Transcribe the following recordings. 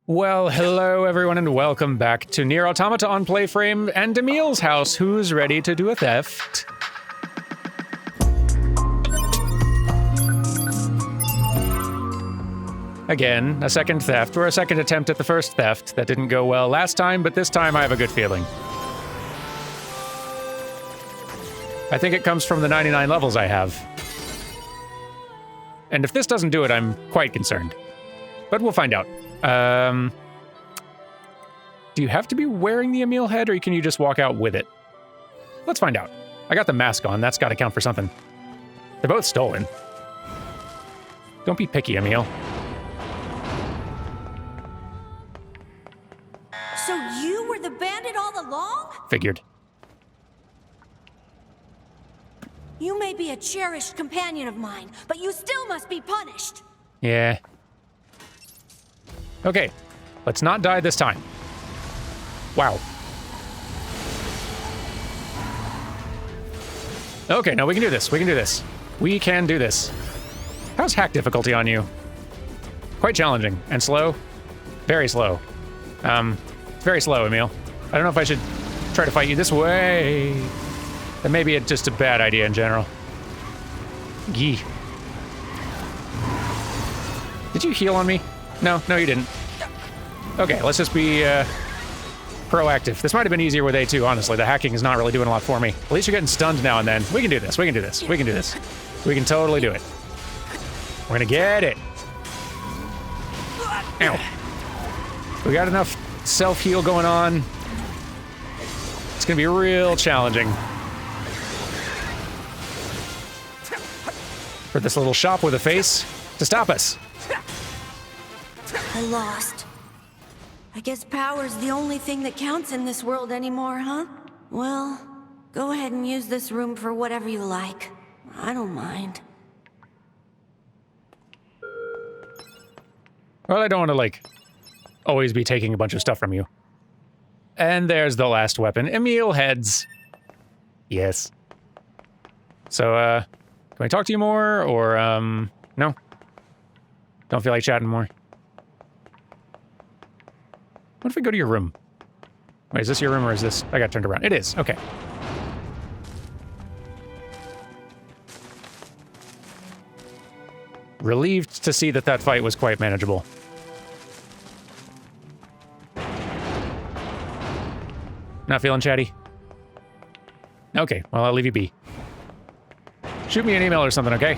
Well, hello everyone and welcome back to NieR Automata on PlayFrame and Emil's house, who's ready to do a theft. Again, a second theft, or a second attempt at the first theft that didn't go well last time, but this time I have a good feeling. I think it comes from the 99 levels I have. And if this doesn't do it, I'm quite concerned. But we'll find out. Do you have to be wearing the Emil head, or can you just walk out with it? Let's find out. I got the mask on, that's gotta count for something. They're both stolen. Don't be picky, Emil. So you were the bandit all along? Figured. You may be a cherished companion of mine, but you still must be punished. Yeah. Okay, let's not die this time. Wow. Okay, no, we can do this. We can do this. We can do this. How's hack difficulty on you? Quite challenging. And slow? Very slow. Very slow, Emil. I don't know if I should try to fight you this way. That may be just a bad idea in general. Yee. Did you heal on me? No, you didn't. Okay, let's just be proactive. This might have been easier with A2, honestly. The hacking is not really doing a lot for me. At least you're getting stunned now and then. We can do this, we can do this, we can do this. We can totally do it. We're gonna get it. Ow. We got enough self-heal going on. It's gonna be real challenging. For this little shop with a face to stop us. I lost. I guess power's the only thing that counts in this world anymore, huh? Well, go ahead and use this room for whatever you like. I don't mind. Well, I don't want to, like, always be taking a bunch of stuff from you. And there's the last weapon. Emil heads. Yes. So, can I talk to you more, or, no? Don't feel like chatting more. What if we go to your room? Wait, is this your room, or is this... I got turned around. It is, okay. Relieved to see that that fight was quite manageable. Not feeling chatty? Okay, well, I'll leave you be. Shoot me an email or something, okay?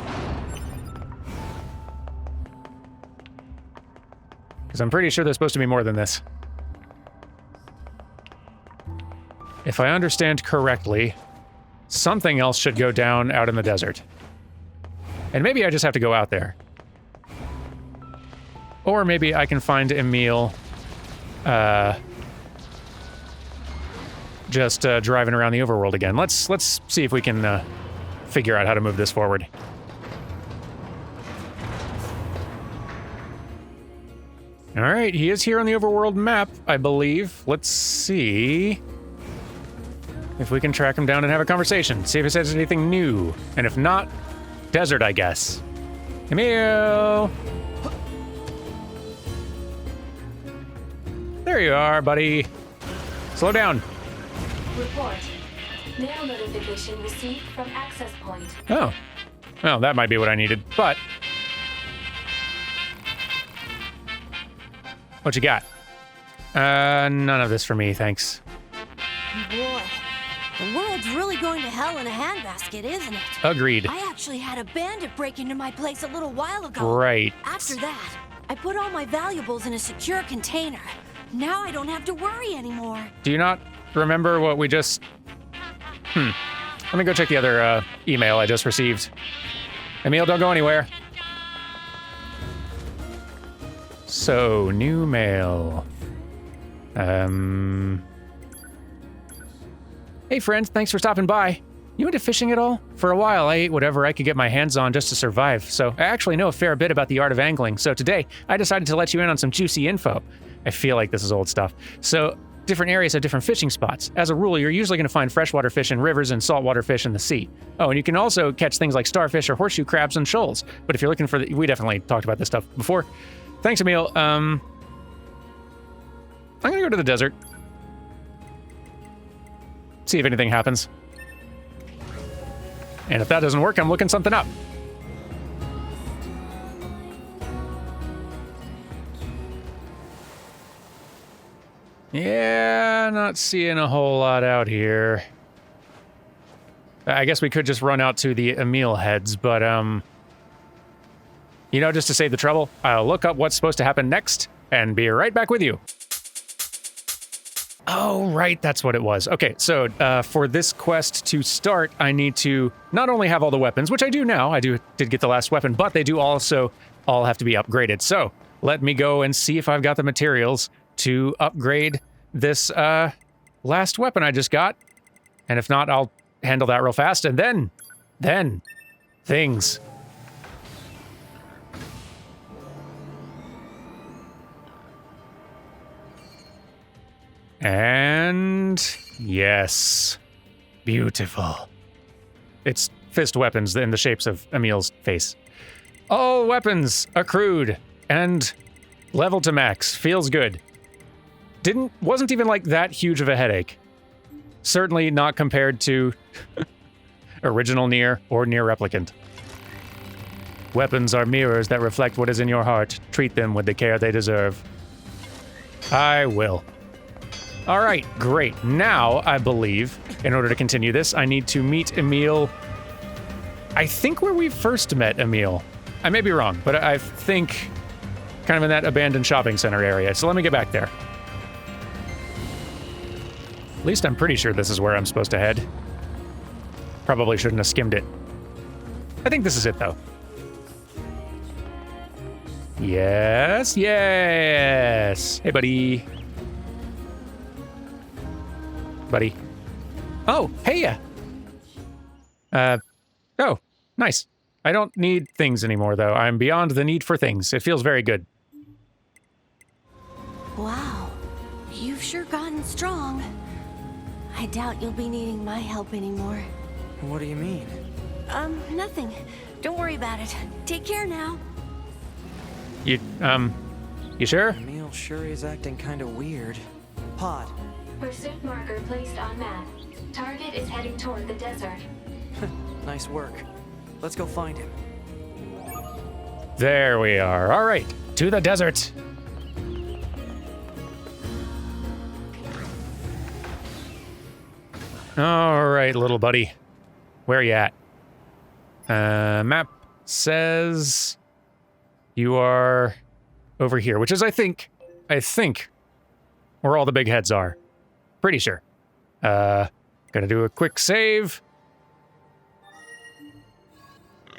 Because I'm pretty sure there's supposed to be more than this. If I understand correctly, something else should go down out in the desert. And maybe I just have to go out there. Or maybe I can find Emil, just driving around the overworld again. Let's see if we can figure out how to move this forward. All right, he is here on the overworld map, I believe. Let's see if we can track him down and have a conversation. See if he says anything new. And if not, desert, I guess. Emil! There you are, buddy. Slow down. Report. Mail notification received from access point. Oh. Well, that might be what I needed, but... What you got? None of this for me, thanks. Boy, the world's really going to hell in a handbasket, isn't it? Agreed. I actually had a bandit break into my place a little while ago. Right. After that, I put all my valuables in a secure container. Now I don't have to worry anymore. Do you not remember what we just... Let me go check the other email I just received. Emil, don't go anywhere. So, new mail. Hey friends, thanks for stopping by. You into fishing at all? For a while, I ate whatever I could get my hands on just to survive, so I actually know a fair bit about the art of angling, so today, I decided to let you in on some juicy info. I feel like this is old stuff. So, different areas have different fishing spots. As a rule, you're usually going to find freshwater fish in rivers and saltwater fish in the sea. Oh, and you can also catch things like starfish or horseshoe crabs and shoals. But if you're looking for we definitely talked about this stuff before. Thanks, Emil. I go to the desert. See if anything happens. And if that doesn't work, I'm looking something up. Yeah, not seeing a whole lot out here. I guess we could just run out to the Emil heads, but, you know, just to save the trouble, I'll look up what's supposed to happen next and be right back with you. Oh, right, that's what it was. Okay, so for this quest to start, I need to not only have all the weapons, which I do now, I did get the last weapon, but they do also all have to be upgraded. So let me go and see if I've got the materials to upgrade this last weapon I just got. And if not, I'll handle that real fast, and then things. And yes, beautiful. It's fist weapons in the shapes of Emil's face. All weapons accrued and level to max. Feels good. Wasn't even like that huge of a headache. Certainly not compared to original NieR or NieR Replicant. Weapons are mirrors that reflect what is in your heart. Treat them with the care they deserve. I will. All right, great. Now, I believe, in order to continue this, I need to meet Emil. I think where we first met Emil. I may be wrong, but I think kind of in that abandoned shopping center area. So let me get back there. At least I'm pretty sure this is where I'm supposed to head. Probably shouldn't have skimmed it. I think this is it, though. Yes, yes. Hey, buddy. Buddy. Oh, hey. Oh, nice. I don't need things anymore, though. I'm beyond the need for things. It feels very good. Wow, you've sure gotten strong. I doubt you'll be needing my help anymore. What do you mean? Nothing. Don't worry about it. Take care now. You sure? Emil sure is acting kinda weird. Pod. Pursuit marker placed on map. Target is heading toward the desert. Nice work. Let's go find him. There we are. All right, to the desert. All right, little buddy. Where you at? Map says you are over here, which is, I think, where all the big heads are. Pretty sure. Gonna do a quick save.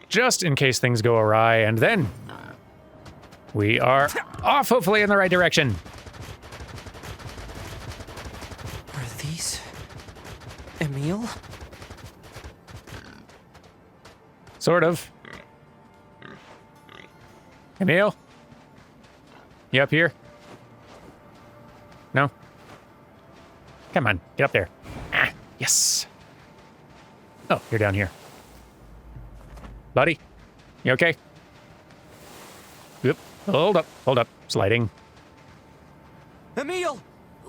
Just in case things go awry, and then we are off, hopefully in the right direction. Are these Emil? Sort of. Emil? You up here? No? Come on, get up there. Ah, yes. Oh, you're down here. Buddy, you okay? Yep. Hold up. Sliding. Emil!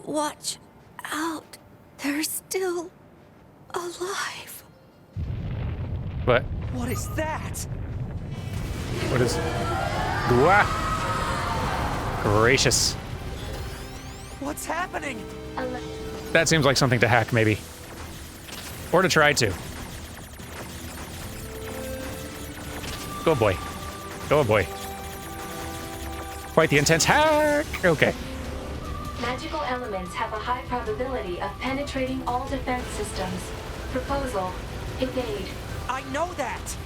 Watch out. They're still alive. What? What is that? What is... Wah! Gracious. What's happening? That seems like something to hack, maybe. Or to try to. Go boy. Go boy. Quite the intense hack! Okay. Magical elements have a high probability of penetrating all defense systems. Proposal: evade. I know that!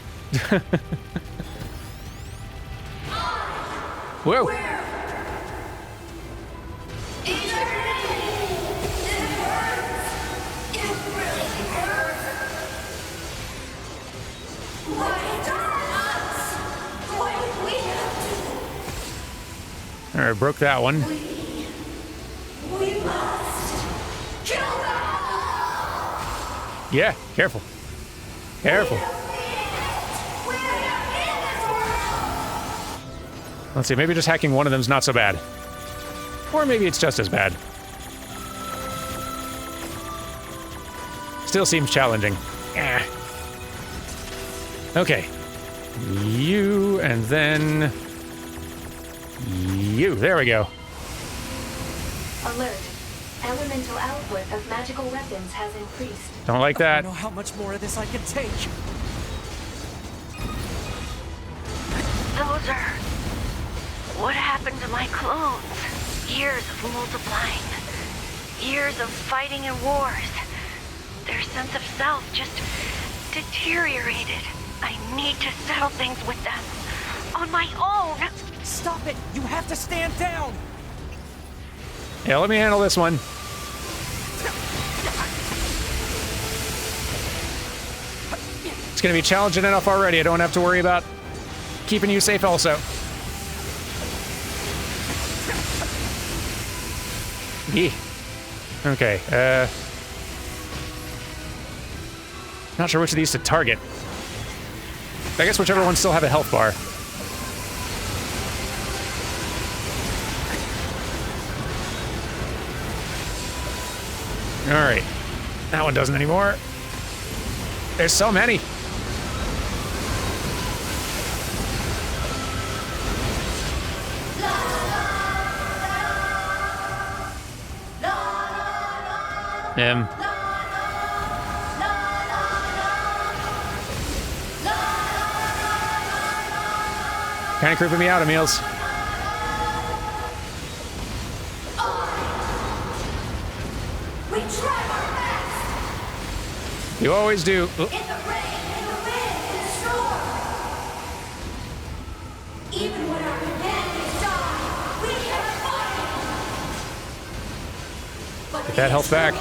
Whoa! Alright, broke that one. We must kill them! Yeah, careful. Careful. Let's see, maybe just hacking one of them's not so bad. Or maybe it's just as bad. still seems challenging. Eh. Okay. You, and then... you. There we go. Alert. Elemental output of magical weapons has increased. Don't like I that. don't know how much more of this I can take. Those are... what happened to my clones? Years of multiplying. Years of fighting in wars. Their sense of self just deteriorated. I need to settle things with them. On my own. Stop it! You have to stand down! Yeah, let me handle this one. It's gonna be challenging enough already. I don't have to worry about keeping you safe also. Yee. Okay, not sure which of these to target. I guess whichever ones still have a health bar. Alright. That one doesn't anymore. There's so many. Kind of creeping me out, Emils. We try our best. You always do. In the rain, in the wind, in the storm. Even when our companions die, we kept fighting. But Get that health back.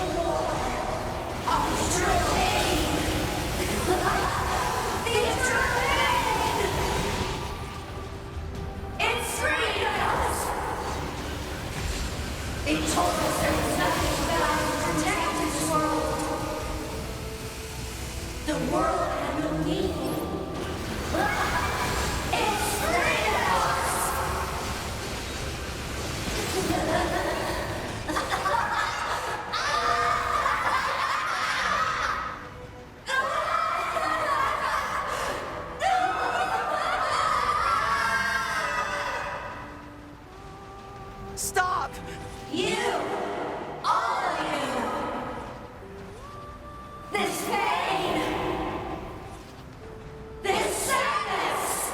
It told us there was nothing that would protect this world. The world had no meaning. It's freed us! Stop! You! All of you! This pain! This sadness!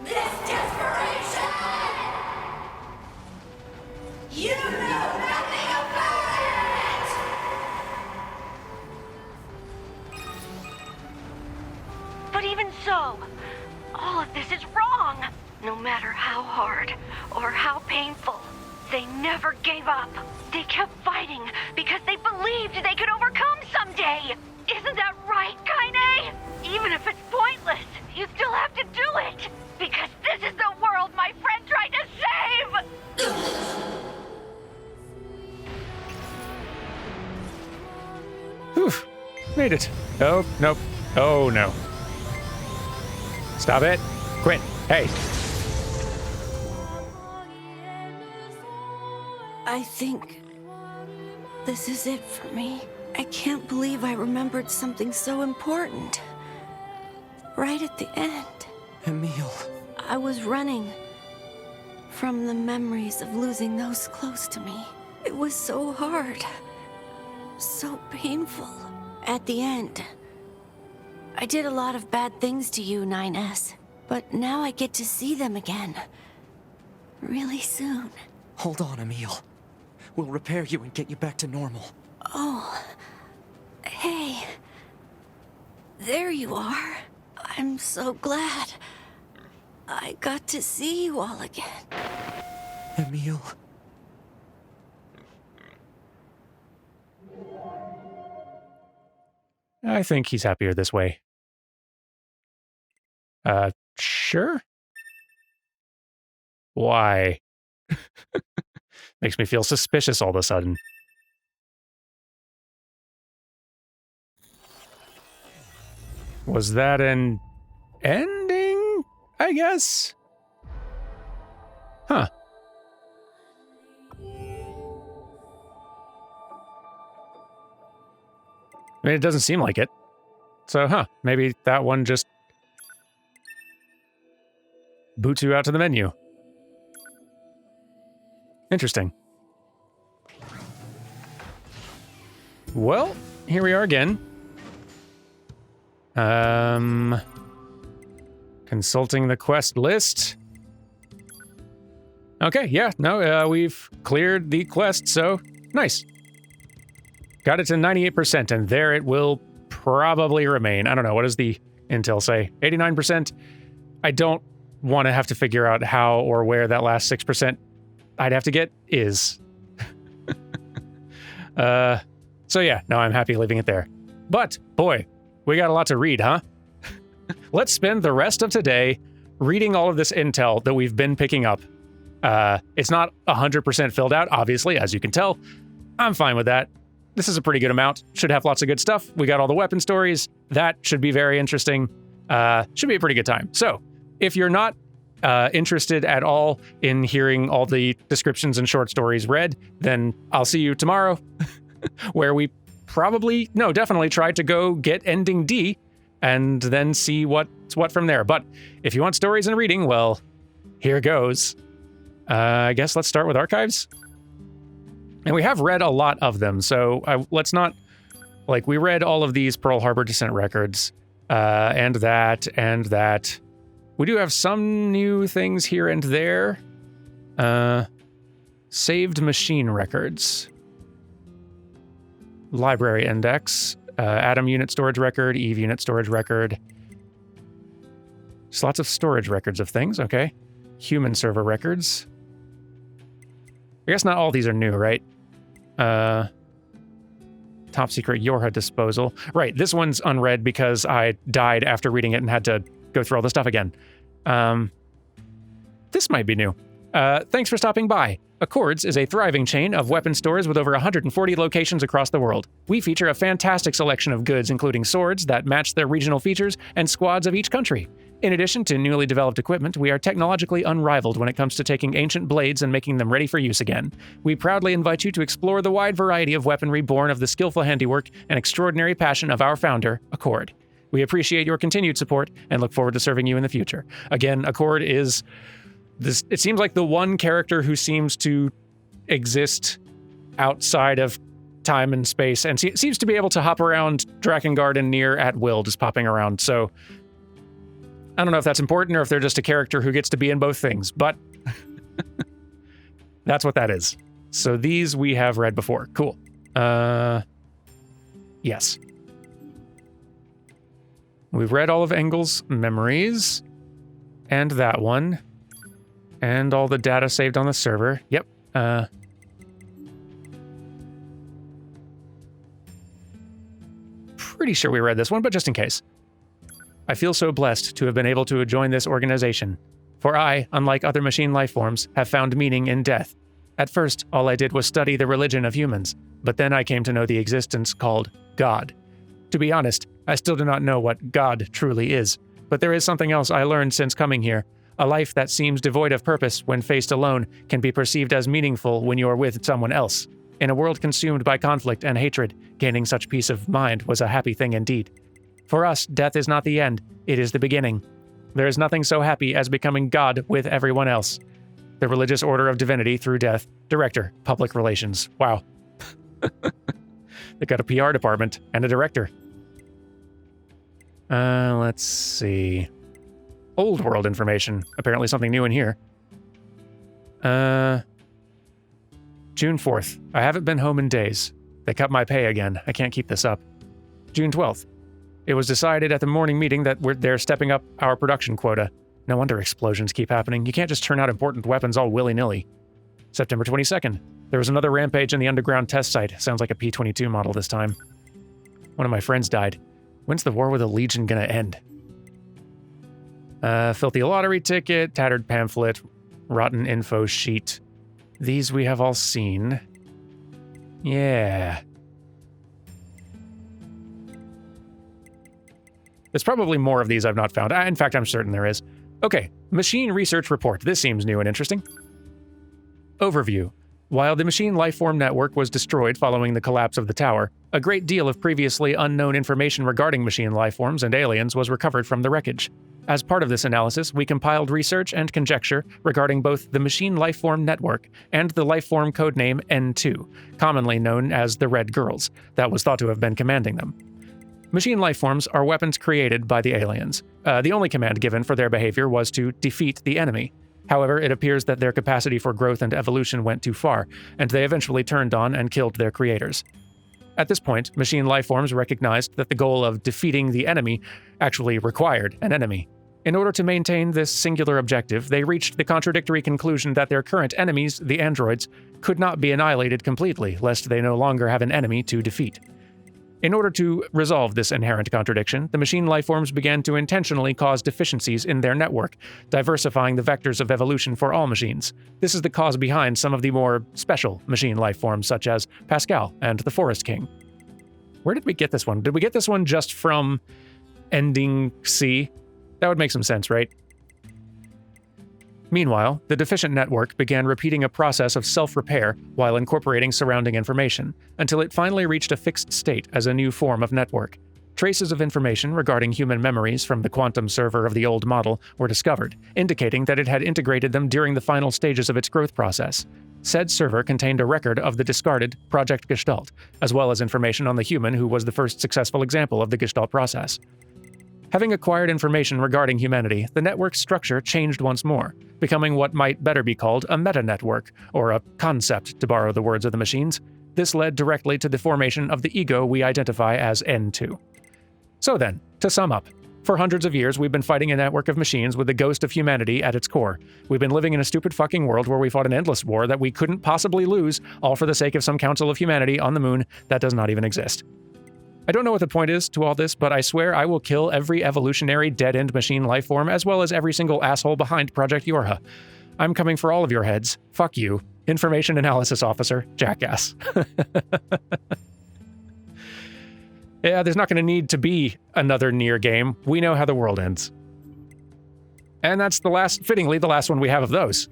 This desperation! You know nothing about it! But even so, all of this is wrong! No matter how hard or how painful, they never gave up. They kept fighting because they believed they could overcome someday. Isn't that right, Kaine? Even if it's pointless, you still have to do it. Because this is the world my friend tried to save! Whew. Made it. Oh, nope. Oh, no. Stop it. Quit. Hey. I think this is it for me. I can't believe I remembered something so important. Right at the end. Emil. I was running from the memories of losing those close to me. It was so hard. So painful. At the end, I did a lot of bad things to you, 9S. But now I get to see them again. Really soon. Hold on, Emil. We'll repair you and get you back to normal. Oh. Hey. There you are. I'm so glad. I got to see you all again. Emil. I think he's happier this way. Sure? Why? Makes me feel suspicious all of a sudden. Was that an ending? I guess? Huh. I mean, it doesn't seem like it. So, maybe that one just boots you out to the menu. Interesting. Well, here we are again. Consulting the quest list. Okay, yeah, no, we've cleared the quest, so nice. Got it to 98%, and there it will probably remain. I don't know, what does the intel say? 89%? I don't want to have to figure out how or where that last 6% I'd have to get is. So yeah, no, I'm happy leaving it there. But, boy, we got a lot to read, huh? Let's spend the rest of today reading all of this intel that we've been picking up. It's not 100% filled out, obviously, as you can tell. I'm fine with that. This is a pretty good amount. Should have lots of good stuff. We got all the weapon stories. That should be very interesting. Should be a pretty good time. So, if you're not interested at all in hearing all the descriptions and short stories read, then I'll see you tomorrow, where we definitely try to go get ending D, and then see what's what from there. But if you want stories and reading, well, here goes. I guess let's start with archives. And we have read a lot of them, so let's not... Like, we read all of these Pearl Harbor Descent records, and that. We do have some new things here and there. Saved machine records. Library index. Atom unit storage record, Eve unit storage record. Just lots of storage records of things, okay. Human server records. I guess not all these are new, right? Top secret Yorha disposal. Right, this one's unread because I died after reading it and had to go through all the stuff again. This might be new. Thanks for stopping by. Accords is a thriving chain of weapon stores with over 140 locations across the world. We feature a fantastic selection of goods, including swords that match their regional features and squads of each country. In addition to newly developed equipment, we are technologically unrivaled when it comes to taking ancient blades and making them ready for use again. We proudly invite you to explore the wide variety of weaponry born of the skillful handiwork and extraordinary passion of our founder, Accord. We appreciate your continued support and look forward to serving you in the future. Again, Accord is this. It seems like the one character who seems to exist outside of time and space and seems to be able to hop around Drakengard and NieR at will, just popping around. So I don't know if that's important or if they're just a character who gets to be in both things, but that's what that is. So these we have read before. Cool. Yes. We've read all of Engel's memories, and that one, and all the data saved on the server. Yep. Pretty sure we read this one, but just in case. I feel so blessed to have been able to join this organization, for I, unlike other machine life forms, have found meaning in death. At first, all I did was study the religion of humans, but then I came to know the existence called God. To be honest, I still do not know what God truly is, but there is something else I learned since coming here. A life that seems devoid of purpose when faced alone can be perceived as meaningful when you are with someone else. In a world consumed by conflict and hatred, gaining such peace of mind was a happy thing indeed. For us, death is not the end, it is the beginning. There is nothing so happy as becoming God with everyone else. The Religious Order of Divinity through Death, Director, Public Relations. Wow. They got a PR department and a director. Let's see. Old world information. Apparently something new in here. June 4th. I haven't been home in days. They cut my pay again. I can't keep this up. June 12th. It was decided at the morning meeting that they're stepping up our production quota. No wonder explosions keep happening. You can't just turn out important weapons all willy-nilly. September 22nd. There was another rampage in the underground test site. Sounds like a P-22 model this time. One of my friends died. When's the war with the Legion gonna end? Filthy lottery ticket, tattered pamphlet, rotten info sheet. These we have all seen. Yeah. There's probably more of these I've not found. In fact, I'm certain there is. Okay, Machine Research Report. This seems new and interesting. Overview. While the machine lifeform network was destroyed following the collapse of the tower, a great deal of previously unknown information regarding machine lifeforms and aliens was recovered from the wreckage. As part of this analysis, we compiled research and conjecture regarding both the machine lifeform network and the lifeform codename N2, commonly known as the Red Girls, that was thought to have been commanding them. Machine lifeforms are weapons created by the aliens. The only command given for their behavior was to defeat the enemy. However, it appears that their capacity for growth and evolution went too far, and they eventually turned on and killed their creators. At this point, machine lifeforms recognized that the goal of defeating the enemy actually required an enemy. In order to maintain this singular objective, they reached the contradictory conclusion that their current enemies, the androids, could not be annihilated completely, lest they no longer have an enemy to defeat. In order to resolve this inherent contradiction, the machine lifeforms began to intentionally cause deficiencies in their network, diversifying the vectors of evolution for all machines. This is the cause behind some of the more special machine lifeforms, such as Pascal and the Forest King. Where did we get this one? Did we get this one just from Ending C? That would make some sense, right? Meanwhile, the deficient network began repeating a process of self-repair while incorporating surrounding information, until it finally reached a fixed state as a new form of network. Traces of information regarding human memories from the quantum server of the old model were discovered, indicating that it had integrated them during the final stages of its growth process. Said server contained a record of the discarded Project Gestalt, as well as information on the human who was the first successful example of the Gestalt process. Having acquired information regarding humanity, the network's structure changed once more, becoming what might better be called a meta-network, or a concept, to borrow the words of the machines. This led directly to the formation of the ego we identify as N2. So then, to sum up, for hundreds of years we've been fighting a network of machines with the ghost of humanity at its core. We've been living in a stupid fucking world where we fought an endless war that we couldn't possibly lose, all for the sake of some council of humanity on the moon that does not even exist. I don't know what the point is to all this, but I swear I will kill every evolutionary dead-end machine lifeform as well as every single asshole behind Project Yorha. I'm coming for all of your heads. Fuck you. Information Analysis Officer, Jackass. Yeah, there's not going to need to be another NieR game. We know how the world ends. And that's fittingly, the last one we have of those.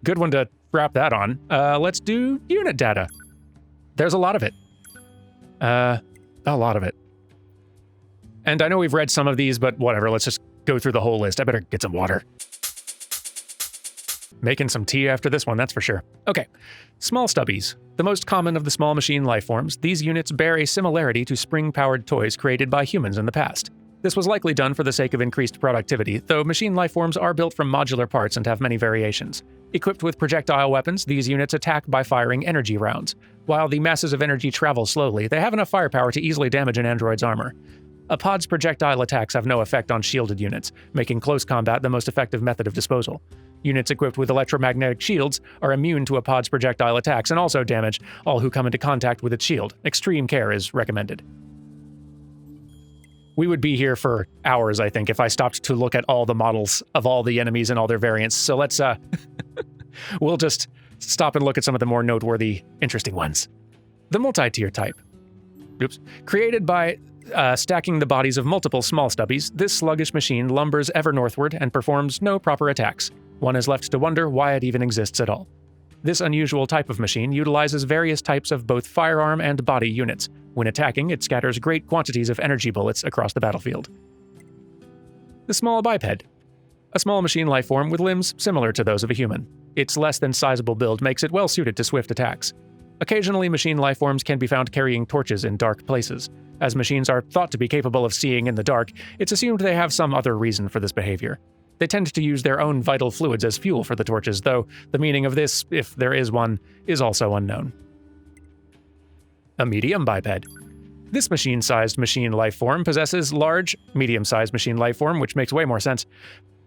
Good one to wrap that on. Let's do unit data. There's a lot of it. A lot of it. And I know we've read some of these, but whatever, let's just go through the whole list. I better get some water. Making some tea after this one, that's for sure. Okay, small stubbies. The most common of the small machine lifeforms, these units bear a similarity to spring-powered toys created by humans in the past. This was likely done for the sake of increased productivity, though machine lifeforms are built from modular parts and have many variations. Equipped with projectile weapons, these units attack by firing energy rounds. While the masses of energy travel slowly, they have enough firepower to easily damage an android's armor. A pod's projectile attacks have no effect on shielded units, making close combat the most effective method of disposal. Units equipped with electromagnetic shields are immune to a pod's projectile attacks and also damage all who come into contact with its shield. Extreme care is recommended. We would be here for hours, I think, if I stopped to look at all the models of all the enemies and all their variants. So let's, we'll just stop and look at some of the more noteworthy, interesting ones. The multi-tier type. Oops. Created by stacking the bodies of multiple small stubbies, this sluggish machine lumbers ever northward and performs no proper attacks. One is left to wonder why it even exists at all. This unusual type of machine utilizes various types of both firearm and body units. When attacking, it scatters great quantities of energy bullets across the battlefield. The small biped. A small machine lifeform with limbs similar to those of a human. Its less than sizable build makes it well suited to swift attacks. Occasionally, machine lifeforms can be found carrying torches in dark places. As machines are thought to be capable of seeing in the dark, it's assumed they have some other reason for this behavior. They tend to use their own vital fluids as fuel for the torches, though the meaning of this, if there is one, is also unknown. A medium biped. This machine-sized machine lifeform possesses large, medium-sized machine lifeform, which makes way more sense.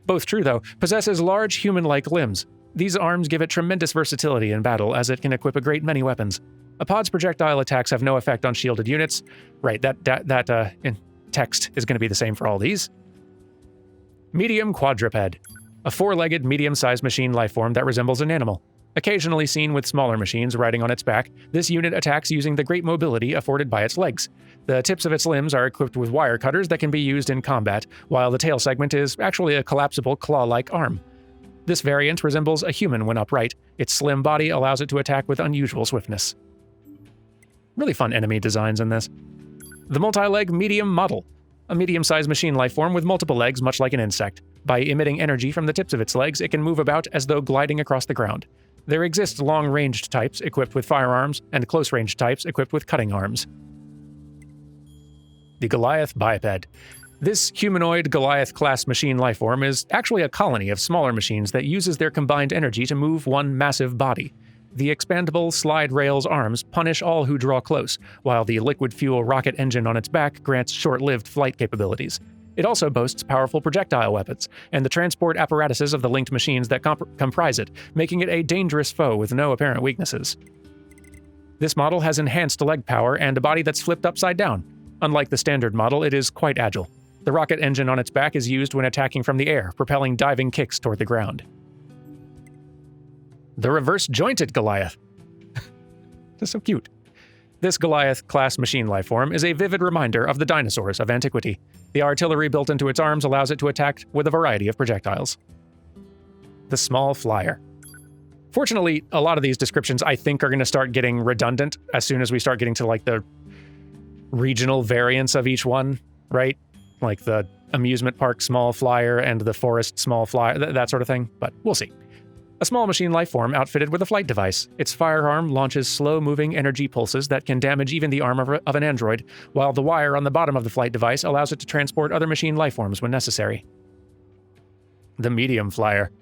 Both true, though, possesses large human-like limbs. These arms give it tremendous versatility in battle, as it can equip a great many weapons. A pod's projectile attacks have no effect on shielded units. Right, that in text is going to be the same for all these. Medium quadruped. A four-legged, medium-sized machine lifeform that resembles an animal. Occasionally seen with smaller machines riding on its back, this unit attacks using the great mobility afforded by its legs. The tips of its limbs are equipped with wire cutters that can be used in combat, while the tail segment is actually a collapsible claw-like arm. This variant resembles a human when upright. Its slim body allows it to attack with unusual swiftness. Really fun enemy designs in this. The multi-leg medium model. A medium-sized machine life form with multiple legs, much like an insect. By emitting energy from the tips of its legs, it can move about as though gliding across the ground. There exist long-ranged types equipped with firearms and close-range types equipped with cutting arms. The Goliath Biped. This humanoid Goliath-class machine lifeform is actually a colony of smaller machines that uses their combined energy to move one massive body. The expandable slide rails arms punish all who draw close, while the liquid fuel rocket engine on its back grants short-lived flight capabilities. It also boasts powerful projectile weapons, and the transport apparatuses of the linked machines that comprise it, making it a dangerous foe with no apparent weaknesses. This model has enhanced leg power and a body that's flipped upside down. Unlike the standard model, it is quite agile. The rocket engine on its back is used when attacking from the air, propelling diving kicks toward the ground. The reverse-jointed Goliath. That's so cute. This Goliath-class machine lifeform is a vivid reminder of the dinosaurs of antiquity. The artillery built into its arms allows it to attack with a variety of projectiles. The small flyer. Fortunately, a lot of these descriptions I think are going to start getting redundant as soon as we start getting to like the regional variants of each one, right? Like the amusement park small flyer and the forest small flyer, that sort of thing, but we'll see. A small machine lifeform outfitted with a flight device. Its firearm launches slow-moving energy pulses that can damage even the arm of an android, while the wire on the bottom of the flight device allows it to transport other machine lifeforms when necessary. The medium flyer.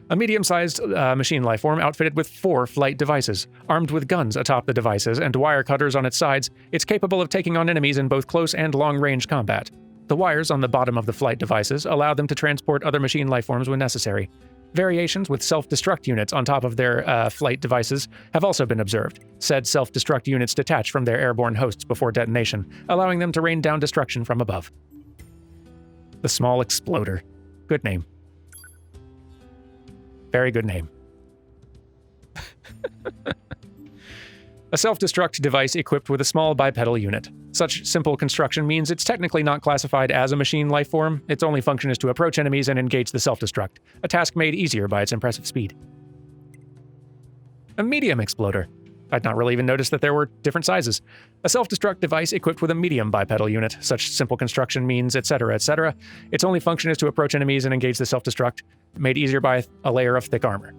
A medium-sized machine lifeform outfitted with 4 flight devices. Armed with guns atop the devices and wire cutters on its sides, it's capable of taking on enemies in both close and long-range combat. The wires on the bottom of the flight devices allow them to transport other machine lifeforms when necessary. Variations with self-destruct units on top of their flight devices have also been observed. Said self-destruct units detach from their airborne hosts before detonation, allowing them to rain down destruction from above. The Small Exploder. Good name. Very good name. A self-destruct device equipped with a small bipedal unit. Such simple construction means it's technically not classified as a machine lifeform. Its only function is to approach enemies and engage the self-destruct, a task made easier by its impressive speed. A medium exploder. I'd not really even noticed that there were different sizes. A self-destruct device equipped with a medium bipedal unit. Such simple construction means etc., etc. Its only function is to approach enemies and engage the self-destruct, made easier by a layer of thick armor.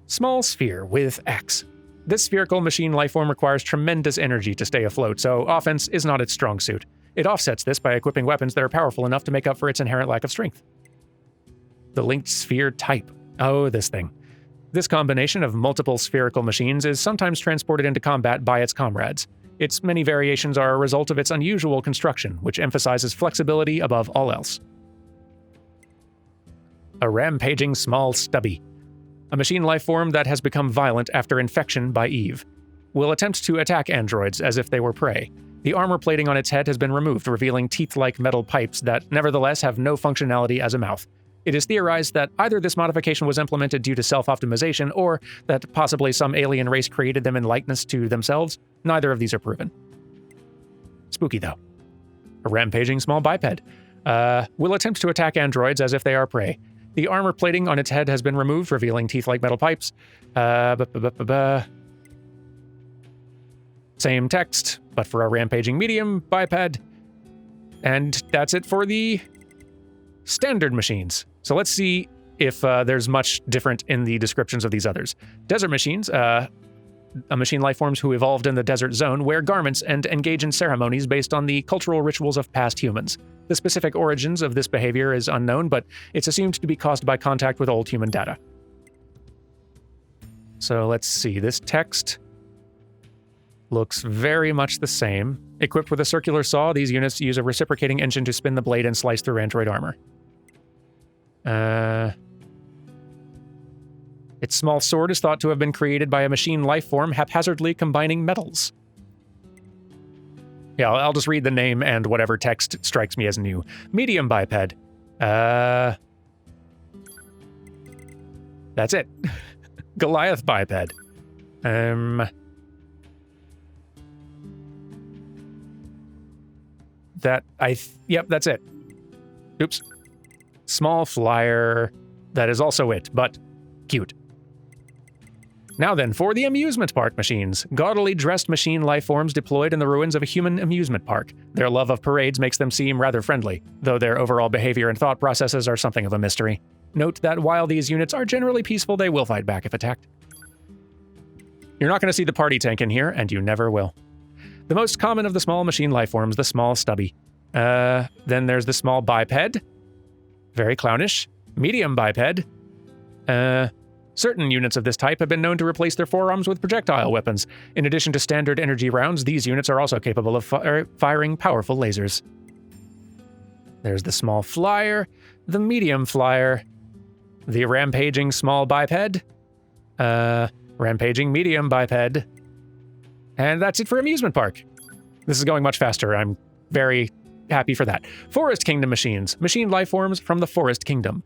Small sphere with axe. This spherical machine lifeform requires tremendous energy to stay afloat, so offense is not its strong suit. It offsets this by equipping weapons that are powerful enough to make up for its inherent lack of strength. The linked sphere type. Oh, this thing. This combination of multiple spherical machines is sometimes transported into combat by its comrades. Its many variations are a result of its unusual construction, which emphasizes flexibility above all else. A rampaging small stubby. A machine lifeform that has become violent after infection by Eve. Will attempt to attack androids as if they were prey. The armor plating on its head has been removed, revealing teeth-like metal pipes that nevertheless have no functionality as a mouth. It is theorized that either this modification was implemented due to self-optimization or that possibly some alien race created them in likeness to themselves. Neither of these are proven. Spooky, though. A rampaging small biped. Will attempt to attack androids as if they are prey. The armor plating on its head has been removed, revealing teeth-like metal pipes. Same text, but for a rampaging medium biped. And that's it for the standard machines. So let's see if there's much different in the descriptions of these others. Desert machines, machine lifeforms who evolved in the desert zone, wear garments and engage in ceremonies based on the cultural rituals of past humans. The specific origins of this behavior is unknown, but it's assumed to be caused by contact with old human data. So let's see, this text looks very much the same. Equipped with a circular saw, these units use a reciprocating engine to spin the blade and slice through android armor. Its small sword is thought to have been created by a machine lifeform haphazardly combining metals. Yeah, I'll just read the name and whatever text strikes me as new. Medium biped. That's it. Goliath biped. Yep, that's it. Oops. Small flyer. That is also it, but cute. Now then, for the amusement park machines. Gaudily dressed machine lifeforms deployed in the ruins of a human amusement park. Their love of parades makes them seem rather friendly, though their overall behavior and thought processes are something of a mystery. Note that while these units are generally peaceful, they will fight back if attacked. You're not going to see the party tank in here, and you never will. The most common of the small machine lifeforms, the small stubby. Then there's the small biped. Very clownish. Medium biped. Certain units of this type have been known to replace their forearms with projectile weapons. In addition to standard energy rounds, these units are also capable of firing powerful lasers. There's the small flyer, the medium flyer, the rampaging small biped, rampaging medium biped, and that's it for amusement park. This is going much faster. I'm very happy for that. Forest Kingdom machines, machine lifeforms from the Forest Kingdom.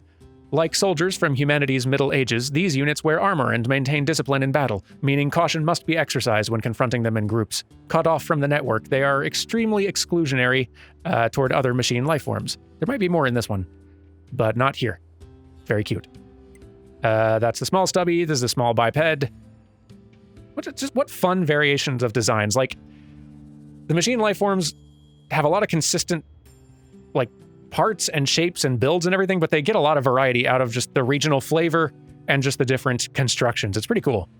Like soldiers from humanity's Middle Ages, these units wear armor and maintain discipline in battle, meaning caution must be exercised when confronting them in groups. Cut off from the network, they are extremely exclusionary toward other machine lifeforms. There might be more in this one, but not here. Very cute. That's the small stubby, this is the small biped. What fun variations of designs. Like, the machine lifeforms have a lot of consistent, like, parts and shapes and builds and everything, but they get a lot of variety out of just the regional flavor and just the different constructions. It's pretty cool.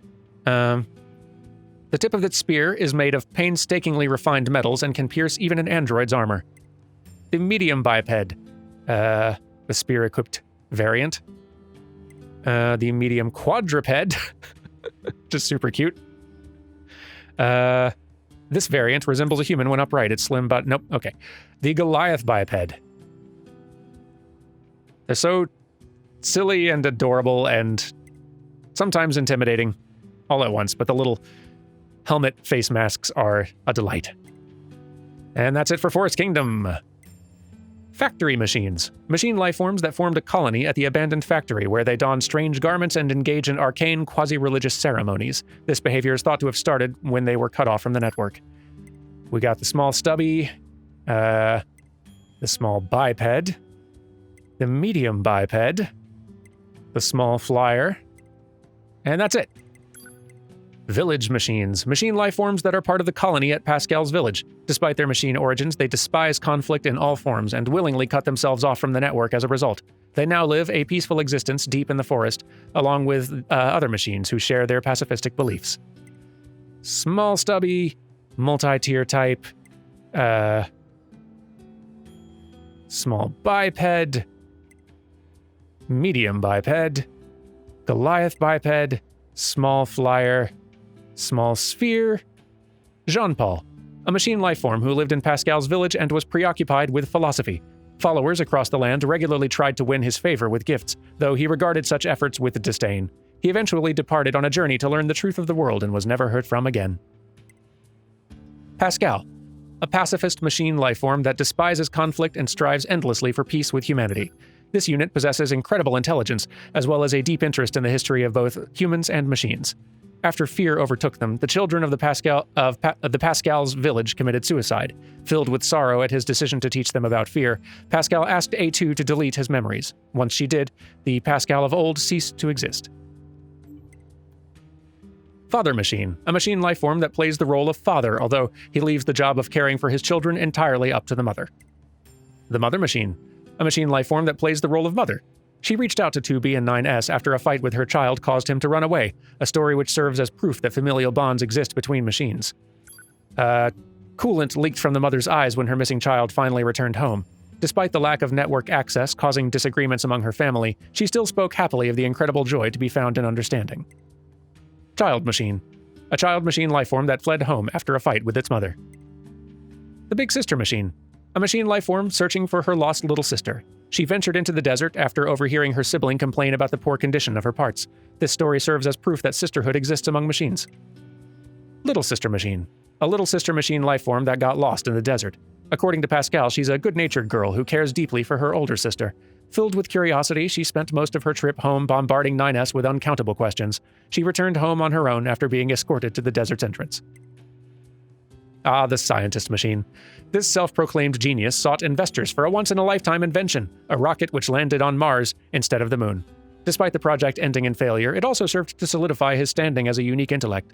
The tip of its spear is made of painstakingly refined metals and can pierce even an android's armor. The medium biped, the spear-equipped variant. The medium quadruped, just super cute. This variant resembles a human when upright. It's slim, but nope, okay. The Goliath biped. They're so silly and adorable and sometimes intimidating all at once, but the little helmet face masks are a delight. And that's it for Forest Kingdom. Factory machines. Machine lifeforms that formed a colony at the abandoned factory where they don strange garments and engage in arcane quasi-religious ceremonies. This behavior is thought to have started when they were cut off from the network. We got the small stubby, the small biped, the medium biped, the small flyer, and that's it. Village machines. Machine lifeforms that are part of the colony at Pascal's village. Despite their machine origins, they despise conflict in all forms and willingly cut themselves off from the network as a result. They now live a peaceful existence deep in the forest, along with other machines who share their pacifistic beliefs. Small stubby, multi-tier type, small biped, medium biped, Goliath biped, small flyer, small sphere, Jean-Paul, a machine lifeform who lived in Pascal's village and was preoccupied with philosophy. Followers across the land regularly tried to win his favor with gifts, though he regarded such efforts with disdain. He eventually departed on a journey to learn the truth of the world and was never heard from again. Pascal, a pacifist machine lifeform that despises conflict and strives endlessly for peace with humanity. This unit possesses incredible intelligence, as well as a deep interest in the history of both humans and machines. After fear overtook them, the children of the Pascal's village committed suicide. Filled with sorrow at his decision to teach them about fear, Pascal asked A2 to delete his memories. Once she did, the Pascal of old ceased to exist. Father Machine, a machine lifeform that plays the role of father, although he leaves the job of caring for his children entirely up to the mother. The Mother Machine, a machine lifeform that plays the role of mother. She reached out to 2B and 9S after a fight with her child caused him to run away, a story which serves as proof that familial bonds exist between machines. Coolant leaked from the mother's eyes when her missing child finally returned home. Despite the lack of network access causing disagreements among her family, she still spoke happily of the incredible joy to be found in understanding. Child Machine, a child machine lifeform that fled home after a fight with its mother. The Big Sister Machine, a machine lifeform searching for her lost little sister. She ventured into the desert after overhearing her sibling complain about the poor condition of her parts. This story serves as proof that sisterhood exists among machines. Little Sister Machine, a little sister machine lifeform that got lost in the desert. According to Pascal, she's a good-natured girl who cares deeply for her older sister. Filled with curiosity, she spent most of her trip home bombarding 9S with uncountable questions. She returned home on her own after being escorted to the desert's entrance. The Scientist Machine. This self-proclaimed genius sought investors for a once-in-a-lifetime invention, a rocket which landed on Mars instead of the moon. Despite the project ending in failure, it also served to solidify his standing as a unique intellect.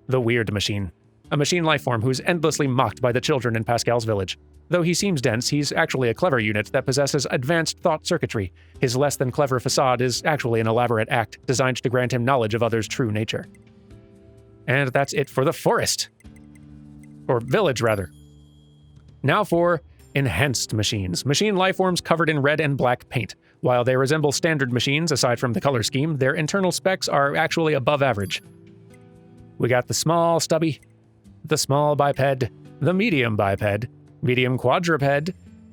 The Weird Machine. A machine lifeform who's endlessly mocked by the children in Pascal's village. Though he seems dense, he's actually a clever unit that possesses advanced thought circuitry. His less-than-clever facade is actually an elaborate act designed to grant him knowledge of others' true nature. And that's it for the forest. Or village, rather. Now for enhanced machines. Machine lifeforms covered in red and black paint. While they resemble standard machines, aside from the color scheme, their internal specs are actually above average. We got the small stubby, the small biped, the medium biped, medium quadruped,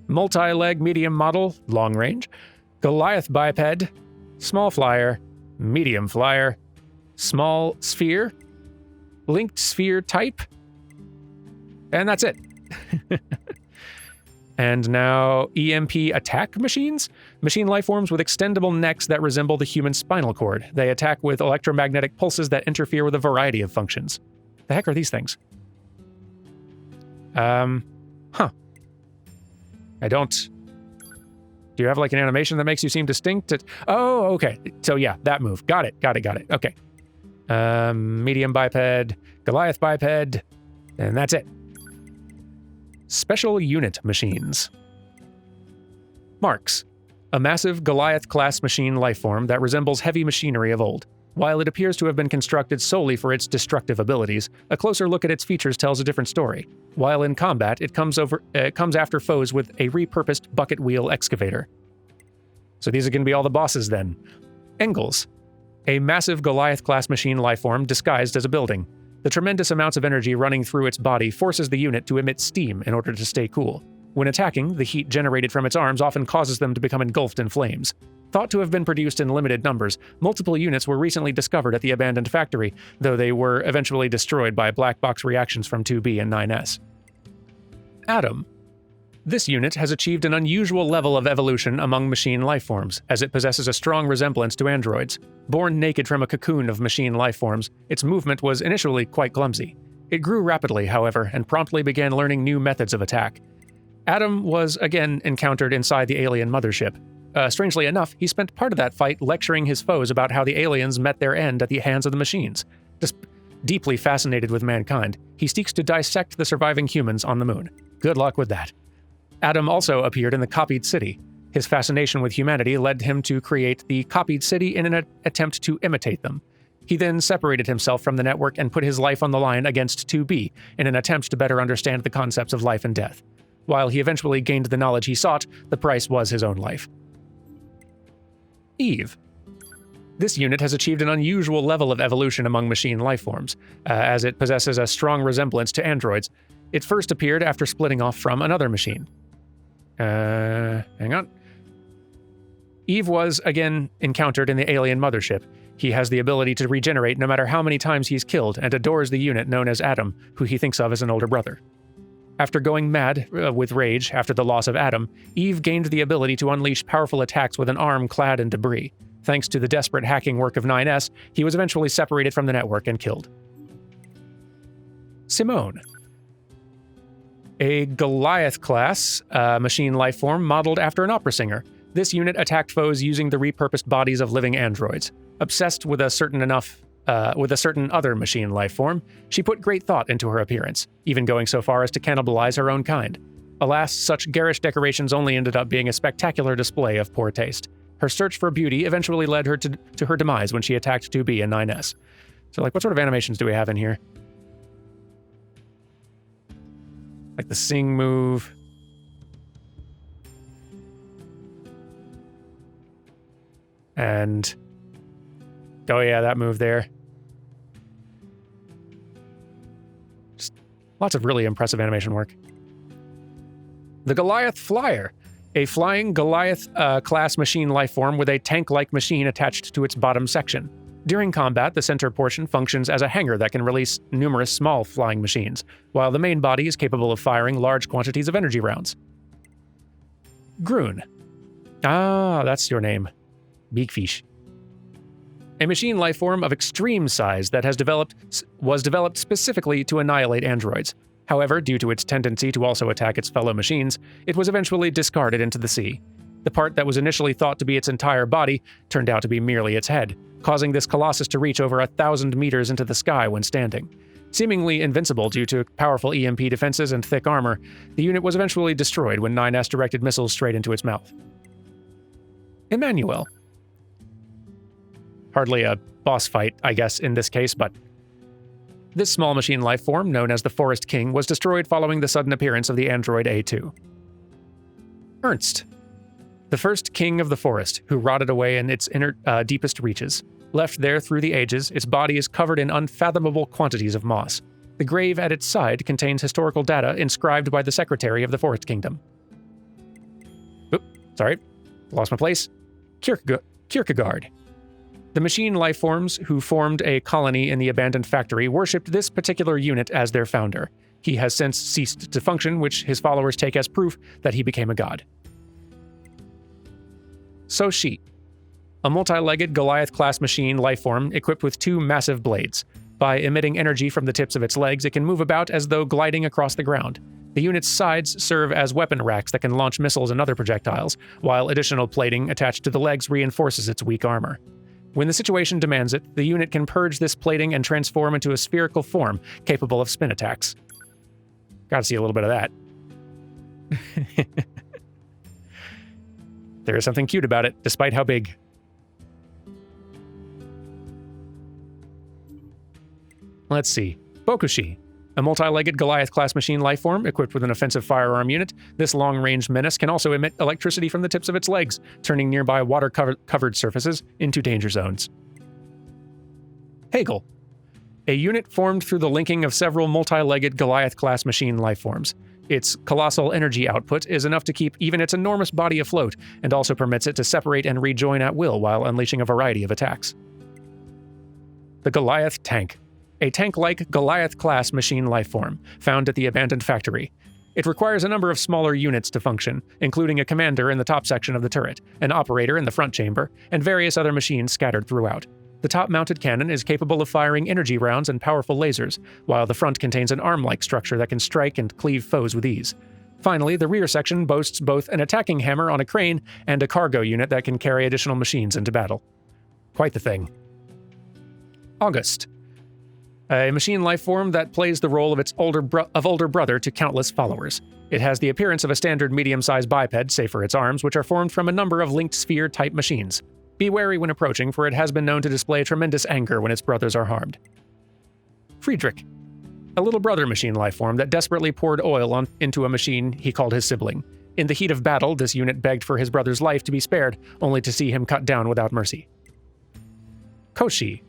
multi-leg medium model, long range, Goliath biped, small flyer, medium flyer, small sphere, linked sphere type, and that's it. And now EMP attack machines? Machine lifeforms with extendable necks that resemble the human spinal cord. They attack with electromagnetic pulses that interfere with a variety of functions. The heck are these things? I don't... Do you have like an animation that makes you seem distinct? Oh, okay. So yeah, that move. Got it. Okay. Medium biped, Goliath biped, and that's it. Special Unit Machines. Marks. A massive Goliath-class machine lifeform that resembles heavy machinery of old. While it appears to have been constructed solely for its destructive abilities, a closer look at its features tells a different story. While in combat, it comes after foes with a repurposed bucket wheel excavator. So these are going to be all the bosses then. Engels. A massive Goliath-class machine lifeform disguised as a building. The tremendous amounts of energy running through its body forces the unit to emit steam in order to stay cool. When attacking, the heat generated from its arms often causes them to become engulfed in flames. Thought to have been produced in limited numbers, multiple units were recently discovered at the abandoned factory, though they were eventually destroyed by black box reactions from 2B and 9S. Atom. This unit has achieved an unusual level of evolution among machine lifeforms, as it possesses a strong resemblance to androids. Born naked from a cocoon of machine lifeforms, its movement was initially quite clumsy. It grew rapidly, however, and promptly began learning new methods of attack. Atom was again encountered inside the alien mothership. Strangely enough, he spent part of that fight lecturing his foes about how the aliens met their end at the hands of the machines. Deeply fascinated with mankind, he seeks to dissect the surviving humans on the moon. Good luck with that. Atom also appeared in the Copied City. His fascination with humanity led him to create the Copied City in an attempt to imitate them. He then separated himself from the network and put his life on the line against 2B in an attempt to better understand the concepts of life and death. While he eventually gained the knowledge he sought, the price was his own life. Eve. This unit has achieved an unusual level of evolution among machine lifeforms, as it possesses a strong resemblance to androids. It first appeared after splitting off from another machine. Hang on. Eve was, again, encountered in the alien mothership. He has the ability to regenerate no matter how many times he's killed, and adores the unit known as Atom, who he thinks of as an older brother. After going mad with rage after the loss of Atom, Eve gained the ability to unleash powerful attacks with an arm clad in debris. Thanks to the desperate hacking work of 9S, he was eventually separated from the network and killed. Simone. A Goliath-class machine lifeform modeled after an opera singer. This unit attacked foes using the repurposed bodies of living androids. Obsessed with a certain other machine lifeform, she put great thought into her appearance, even going so far as to cannibalize her own kind. Alas, such garish decorations only ended up being a spectacular display of poor taste. Her search for beauty eventually led her to her demise when she attacked 2B and 9S. So, what sort of animations do we have in here? Like the sing move. And... oh yeah, that move there. Just lots of really impressive animation work. The Goliath Flyer. A flying Goliath-class machine lifeform with a tank-like machine attached to its bottom section. During combat, the center portion functions as a hangar that can release numerous small flying machines, while the main body is capable of firing large quantities of energy rounds. Groon. Ah, that's your name. Big fish. A machine lifeform of extreme size that was developed specifically to annihilate androids. However, due to its tendency to also attack its fellow machines, it was eventually discarded into the sea. The part that was initially thought to be its entire body turned out to be merely its head, causing this colossus to reach over 1,000 meters into the sky when standing. Seemingly invincible due to powerful EMP defenses and thick armor, the unit was eventually destroyed when 9S directed missiles straight into its mouth. Emmanuel. Hardly a boss fight, I guess, in this case, but this small machine life form, known as the Forest King, was destroyed following the sudden appearance of the android A2. Ernst. The first king of the forest, who rotted away in its deepest reaches. Left there through the ages, its body is covered in unfathomable quantities of moss. The grave at its side contains historical data inscribed by the Secretary of the Forest Kingdom. Oop, sorry, lost my place. Kierkegaard. The machine life forms who formed a colony in the abandoned factory worshipped this particular unit as their founder. He has since ceased to function, which his followers take as proof that he became a god. Soshi. A multi-legged Goliath-class machine lifeform equipped with 2 massive blades. By emitting energy from the tips of its legs, it can move about as though gliding across the ground. The unit's sides serve as weapon racks that can launch missiles and other projectiles, while additional plating attached to the legs reinforces its weak armor. When the situation demands it, the unit can purge this plating and transform into a spherical form capable of spin attacks. Gotta see a little bit of that. There is something cute about it, despite how big. Let's see. Bokushi. A multi-legged Goliath-class machine lifeform equipped with an offensive firearm unit, this long-range menace can also emit electricity from the tips of its legs, turning nearby water-covered surfaces into danger zones. Hegel. A unit formed through the linking of several multi-legged Goliath-class machine lifeforms. Its colossal energy output is enough to keep even its enormous body afloat, and also permits it to separate and rejoin at will while unleashing a variety of attacks. The Goliath Tank. A tank-like Goliath-class machine lifeform, found at the abandoned factory. It requires a number of smaller units to function, including a commander in the top section of the turret, an operator in the front chamber, and various other machines scattered throughout. The top-mounted cannon is capable of firing energy rounds and powerful lasers, while the front contains an arm-like structure that can strike and cleave foes with ease. Finally, the rear section boasts both an attacking hammer on a crane and a cargo unit that can carry additional machines into battle. Quite the thing. August. A machine lifeform that plays the role of its older brother to countless followers. It has the appearance of a standard medium-sized biped, save for its arms, which are formed from a number of linked sphere-type machines. Be wary when approaching, for it has been known to display tremendous anger when its brothers are harmed. Friedrich. A little brother machine lifeform that desperately poured oil into a machine he called his sibling. In the heat of battle, this unit begged for his brother's life to be spared, only to see him cut down without mercy. Koshi.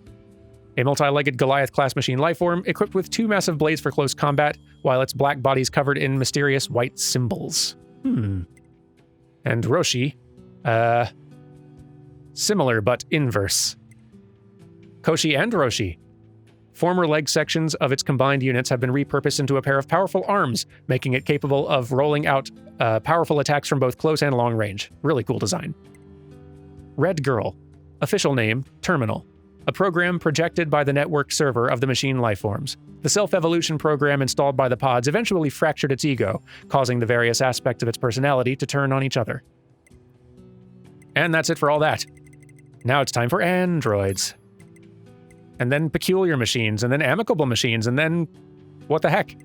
A multi-legged Goliath-class machine lifeform equipped with 2 massive blades for close combat, while its black body's covered in mysterious white symbols. And Roshi. Similar but inverse. Koshi and Roshi. Former leg sections of its combined units have been repurposed into a pair of powerful arms, making it capable of rolling out powerful attacks from both close and long range. Really cool design. Red Girl. Official name, Terminal. A program projected by the network server of the machine lifeforms. The self-evolution program installed by the pods eventually fractured its ego, causing the various aspects of its personality to turn on each other. And that's it for all that. Now it's time for androids. And then peculiar machines, and then amicable machines, and then... what the heck?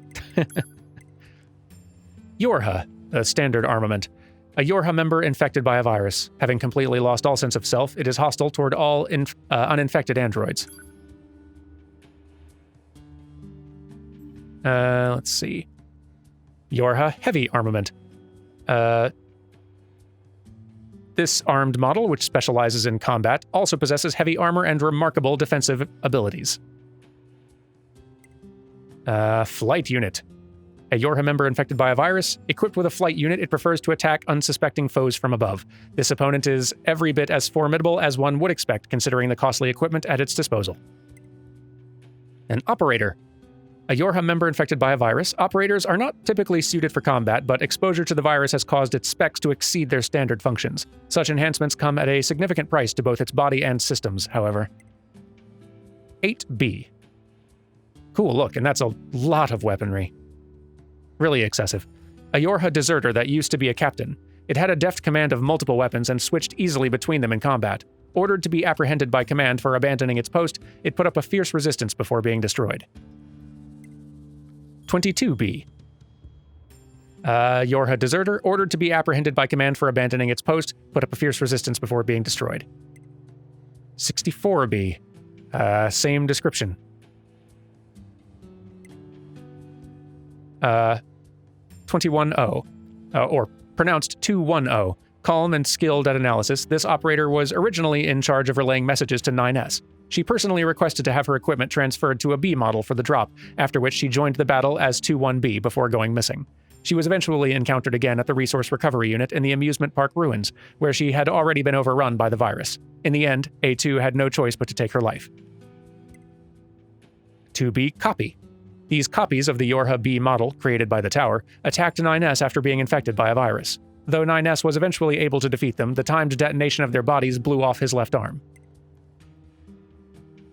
Yorha, a standard armament. A Yorha member infected by a virus. Having completely lost all sense of self, it is hostile toward all uninfected androids. Let's see. Yorha Heavy Armament. This armed model, which specializes in combat, also possesses heavy armor and remarkable defensive abilities. Flight Unit. A Yorha member infected by a virus. Equipped with a flight unit, it prefers to attack unsuspecting foes from above. This opponent is every bit as formidable as one would expect, considering the costly equipment at its disposal. An Operator. A Yorha member infected by a virus. Operators are not typically suited for combat, but exposure to the virus has caused its specs to exceed their standard functions. Such enhancements come at a significant price to both its body and systems, however. 8B. Cool look, and that's a lot of weaponry. Really excessive. A Yorha deserter that used to be a captain. It had a deft command of multiple weapons and switched easily between them in combat. Ordered to be apprehended by command for abandoning its post, it put up a fierce resistance before being destroyed. 22B. Yorha deserter, ordered to be apprehended by command for abandoning its post, put up a fierce resistance before being destroyed. 64B. Same description. 21O, or pronounced 210. Calm and skilled at analysis, this operator was originally in charge of relaying messages to 9S. She personally requested to have her equipment transferred to a B model for the drop, after which she joined the battle as 21B before going missing. She was eventually encountered again at the Resource Recovery Unit in the amusement park ruins, where she had already been overrun by the virus. In the end, A2 had no choice but to take her life. 2B Copy. These copies of the Yorha B model, created by the tower, attacked 9S after being infected by a virus. Though 9S was eventually able to defeat them, the timed detonation of their bodies blew off his left arm.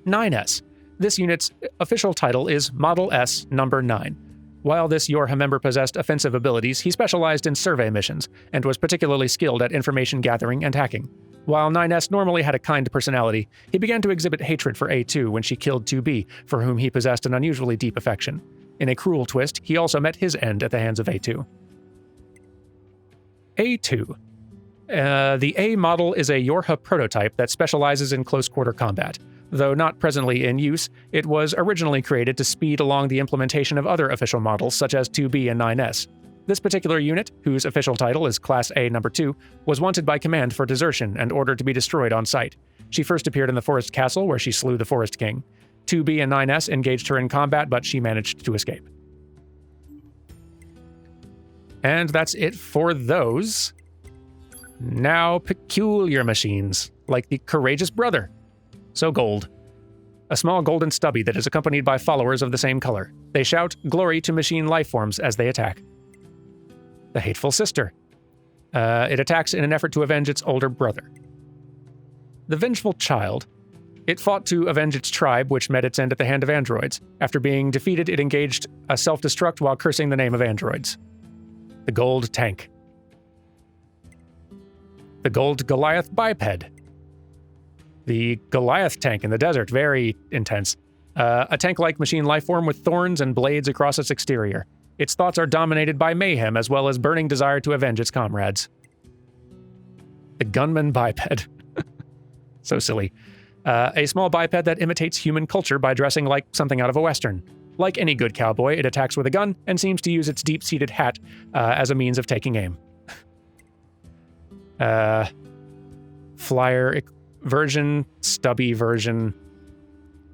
9S. This unit's official title is Model S Number 9. While this Yorha member possessed offensive abilities, he specialized in survey missions, and was particularly skilled at information gathering and hacking. While 9S normally had a kind personality, he began to exhibit hatred for A2 when she killed 2B, for whom he possessed an unusually deep affection. In a cruel twist, he also met his end at the hands of A2. A2. The A model is a Yorha prototype that specializes in close-quarter combat. Though not presently in use, it was originally created to speed along the implementation of other official models such as 2B and 9S. This particular unit, whose official title is Class A Number 2, was wanted by command for desertion and ordered to be destroyed on sight. She first appeared in the Forest Castle, where she slew the Forest King. 2B and 9S engaged her in combat, but she managed to escape. And that's it for those. Now peculiar machines, like the Courageous Brother. So gold. A small golden stubby that is accompanied by followers of the same color. They shout glory to machine lifeforms as they attack. The Hateful Sister. It attacks in an effort to avenge its older brother. The Vengeful Child. It fought to avenge its tribe, which met its end at the hand of androids. After being defeated, it engaged a self-destruct while cursing the name of androids. The Gold Tank. The Gold Goliath Biped. The Goliath tank in the desert, very intense. A tank-like machine lifeform with thorns and blades across its exterior. Its thoughts are dominated by mayhem as well as burning desire to avenge its comrades. The Gunman Biped. So silly. A small biped that imitates human culture by dressing like something out of a western. Like any good cowboy, it attacks with a gun and seems to use its deep-seated hat as a means of taking aim. Flyer version, stubby version.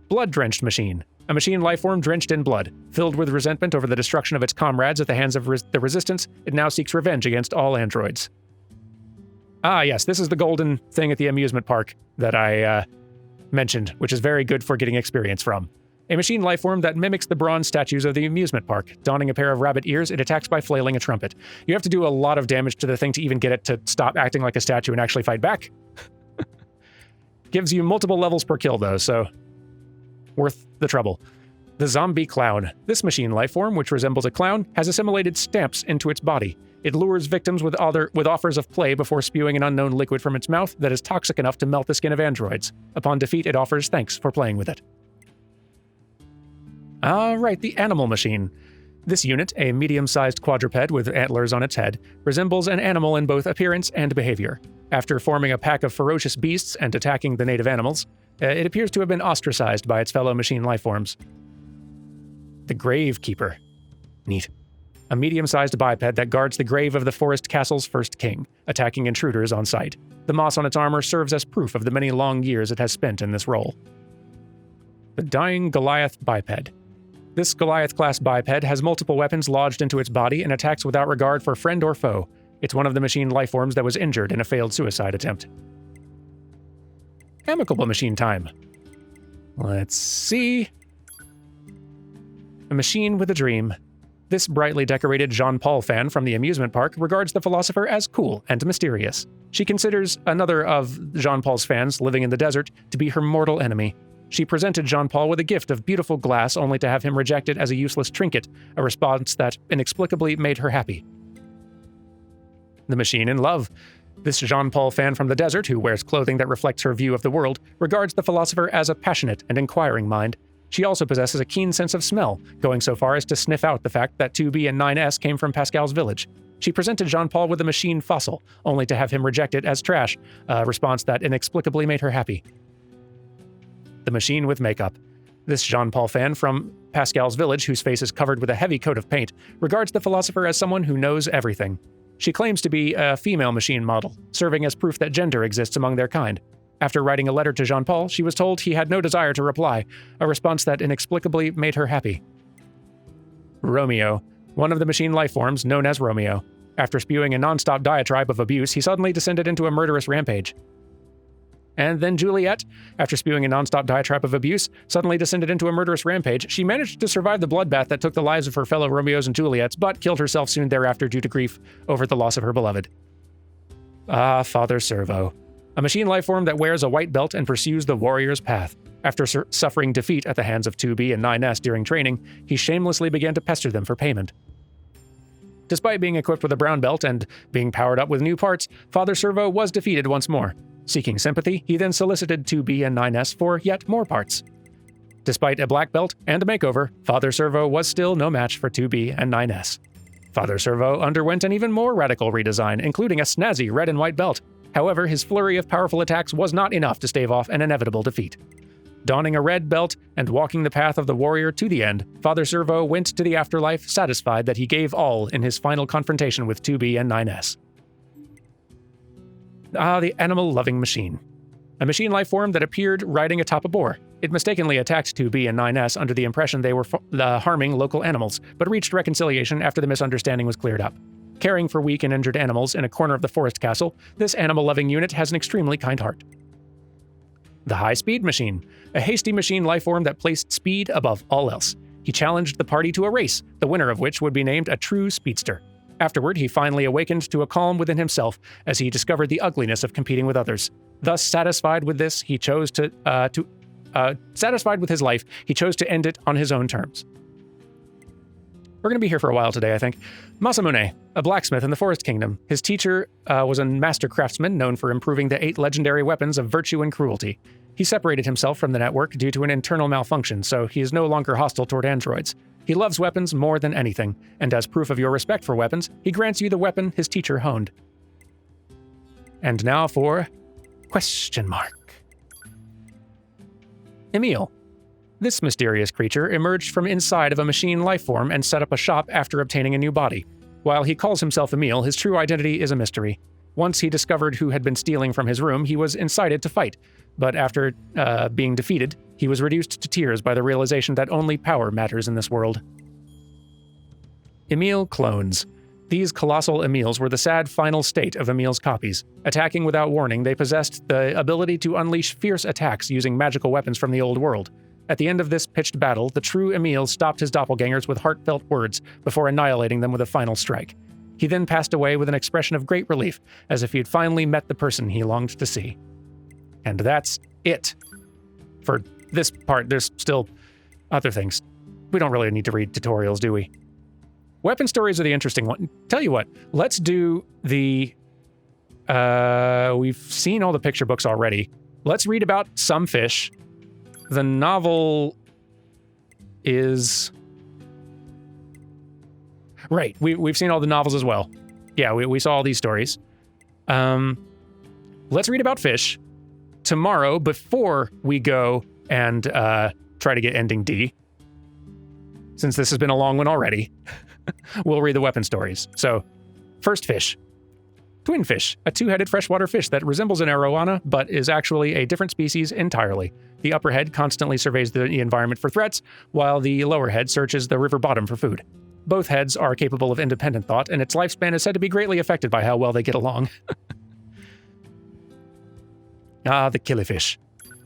Blood-drenched machine. A machine lifeform drenched in blood. Filled with resentment over the destruction of its comrades at the hands of the Resistance, it now seeks revenge against all androids. Ah, yes, this is the golden thing at the amusement park that I mentioned, which is very good for getting experience from. A machine lifeform that mimics the bronze statues of the amusement park. Donning a pair of rabbit ears, it attacks by flailing a trumpet. You have to do a lot of damage to the thing to even get it to stop acting like a statue and actually fight back. Gives you multiple levels per kill, though, so worth the trouble. The Zombie Clown. This machine lifeform, which resembles a clown, has assimilated stamps into its body. It lures victims with offers of play before spewing an unknown liquid from its mouth that is toxic enough to melt the skin of androids. Upon defeat, it offers thanks for playing with it. Right, the Animal Machine. This unit, a medium-sized quadruped with antlers on its head, resembles an animal in both appearance and behavior. After forming a pack of ferocious beasts and attacking the native animals, it appears to have been ostracized by its fellow machine lifeforms. The Gravekeeper. Neat. A medium-sized biped that guards the grave of the Forest Castle's first king, attacking intruders on sight. The moss on its armor serves as proof of the many long years it has spent in this role. The Dying Goliath Biped. This Goliath-class biped has multiple weapons lodged into its body and attacks without regard for friend or foe. It's one of the machine lifeforms that was injured in a failed suicide attempt. Amicable machine time. Let's see. A machine with a dream. This brightly decorated Jean-Paul fan from the amusement park regards the philosopher as cool and mysterious. She considers another of Jean-Paul's fans living in the desert to be her mortal enemy. She presented Jean-Paul with a gift of beautiful glass only to have him reject it as a useless trinket, a response that inexplicably made her happy. The machine in love. This Jean-Paul fan from the desert, who wears clothing that reflects her view of the world, regards the philosopher as a passionate and inquiring mind. She also possesses a keen sense of smell, going so far as to sniff out the fact that 2B and 9S came from Pascal's village. She presented Jean-Paul with a machine fossil, only to have him reject it as trash, a response that inexplicably made her happy. The machine with makeup. This Jean-Paul fan from Pascal's village, whose face is covered with a heavy coat of paint, regards the philosopher as someone who knows everything. She claims to be a female machine model, serving as proof that gender exists among their kind. After writing a letter to Jean-Paul, she was told he had no desire to reply, a response that inexplicably made her happy. Romeo, one of the machine lifeforms known as Romeo. After spewing a non-stop diatribe of abuse, he suddenly descended into a murderous rampage. And then Juliet, after spewing a non-stop diatribe of abuse, suddenly descended into a murderous rampage. She managed to survive the bloodbath that took the lives of her fellow Romeos and Juliets, but killed herself soon thereafter due to grief over the loss of her beloved. Ah, Father Servo. A machine lifeform that wears a white belt and pursues the warrior's path. After suffering defeat at the hands of 2B and 9S during training, he shamelessly began to pester them for payment. Despite being equipped with a brown belt and being powered up with new parts, Father Servo was defeated once more. Seeking sympathy, he then solicited 2B and 9S for yet more parts. Despite a black belt and a makeover, Father Servo was still no match for 2B and 9S. Father Servo underwent an even more radical redesign, including a snazzy red and white belt. However, his flurry of powerful attacks was not enough to stave off an inevitable defeat. Donning a red belt and walking the path of the warrior to the end, Father Servo went to the afterlife satisfied that he gave all in his final confrontation with 2B and 9S. Ah, the animal-loving machine. A machine lifeform that appeared riding atop a boar. It mistakenly attacked 2B and 9S under the impression they were harming local animals, but reached reconciliation after the misunderstanding was cleared up. Caring for weak and injured animals in a corner of the forest castle, this animal-loving unit has an extremely kind heart. The high-speed machine. A hasty machine lifeform that placed speed above all else. He challenged the party to a race, the winner of which would be named a true speedster. Afterward, he finally awakened to a calm within himself as he discovered the ugliness of competing with others. Thus, satisfied with this, he chose satisfied with his life, he chose to end it on his own terms. We're going to be here for a while today, I think. Masamune, a blacksmith in the Forest Kingdom. His teacher was a master craftsman known for improving the 8 legendary weapons of virtue and cruelty. He separated himself from the network due to an internal malfunction, so he is no longer hostile toward androids. He loves weapons more than anything, and as proof of your respect for weapons, he grants you the weapon his teacher honed. And now for question mark. Emil. This mysterious creature emerged from inside of a machine lifeform and set up a shop after obtaining a new body. While he calls himself Emil, his true identity is a mystery. Once he discovered who had been stealing from his room, he was incited to fight, but after being defeated, he was reduced to tears by the realization that only power matters in this world. Emil clones. These colossal Emils were the sad final state of Emil's copies. Attacking without warning, they possessed the ability to unleash fierce attacks using magical weapons from the old world. At the end of this pitched battle, the true Emil stopped his doppelgangers with heartfelt words before annihilating them with a final strike. He then passed away with an expression of great relief, as if he had finally met the person he longed to see. And that's it. For this part, there's still other things. We don't really need to read tutorials, do we? Weapon stories are the interesting one. Tell you what, let's do the... we've seen all the picture books already. Let's read about some fish. The novel is... Right, we've seen all the novels as well. Yeah, we saw all these stories. Let's read about fish tomorrow before we go and try to get ending D. Since this has been a long one already, we'll read the weapon stories. So, first fish. Twinfish, a 2-headed freshwater fish that resembles an arowana, but is actually a different species entirely. The upper head constantly surveys the environment for threats, while the lower head searches the river bottom for food. Both heads are capable of independent thought, and its lifespan is said to be greatly affected by how well they get along. The killifish.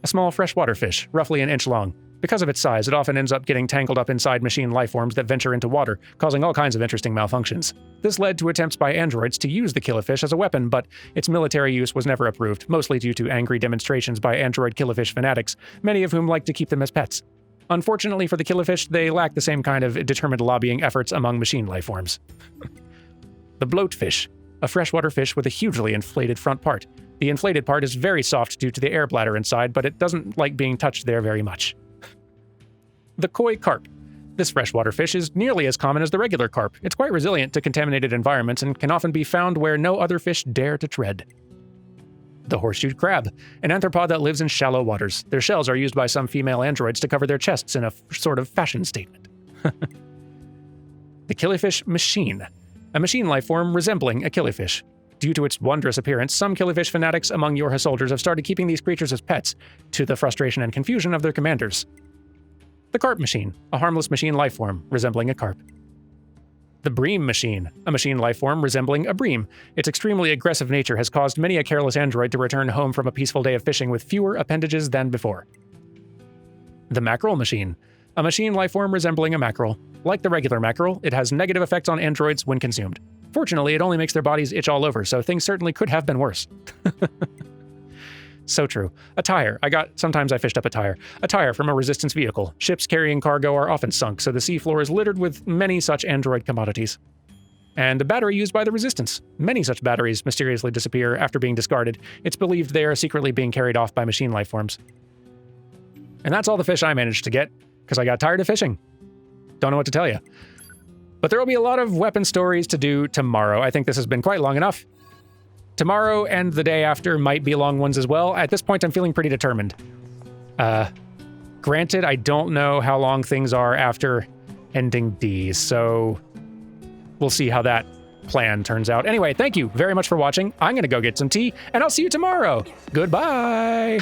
A small freshwater fish, roughly an inch long. Because of its size, it often ends up getting tangled up inside machine lifeforms that venture into water, causing all kinds of interesting malfunctions. This led to attempts by androids to use the killifish as a weapon, but its military use was never approved, mostly due to angry demonstrations by android killifish fanatics, many of whom like to keep them as pets. Unfortunately for the killifish, they lack the same kind of determined lobbying efforts among machine lifeforms. The bloatfish. a freshwater fish with a hugely inflated front part. The inflated part is very soft due to the air bladder inside, but it doesn't like being touched there very much. The koi carp. This freshwater fish is nearly as common as the regular carp. It's quite resilient to contaminated environments and can often be found where no other fish dare to tread. The horseshoe crab, an arthropod that lives in shallow waters. Their shells are used by some female androids to cover their chests in a sort of fashion statement. The killifish machine, a machine life form resembling a killifish. Due to its wondrous appearance, some killifish fanatics among Yorha soldiers have started keeping these creatures as pets, to the frustration and confusion of their commanders. The carp machine, a harmless machine life form resembling a carp. The bream machine, a machine life form resembling a bream. Its extremely aggressive nature has caused many a careless android to return home from a peaceful day of fishing with fewer appendages than before. The mackerel machine, a machine life form resembling a mackerel. Like the regular mackerel, it has negative effects on androids when consumed. Fortunately, it only makes their bodies itch all over, so things certainly could have been worse. So true. A tire. Sometimes I fished up a tire. A tire from a resistance vehicle. Ships carrying cargo are often sunk, so the seafloor is littered with many such android commodities. And a battery used by the resistance. Many such batteries mysteriously disappear after being discarded. It's believed they are secretly being carried off by machine life forms. And that's all the fish I managed to get, because I got tired of fishing. Don't know what to tell you. But there will be a lot of weapon stories to do tomorrow. I think this has been quite long enough. Tomorrow and the day after might be long ones as well. At this point, I'm feeling pretty determined. Granted, I don't know how long things are after ending D, so we'll see how that plan turns out. Anyway, thank you very much for watching. I'm going to go get some tea, and I'll see you tomorrow. Goodbye!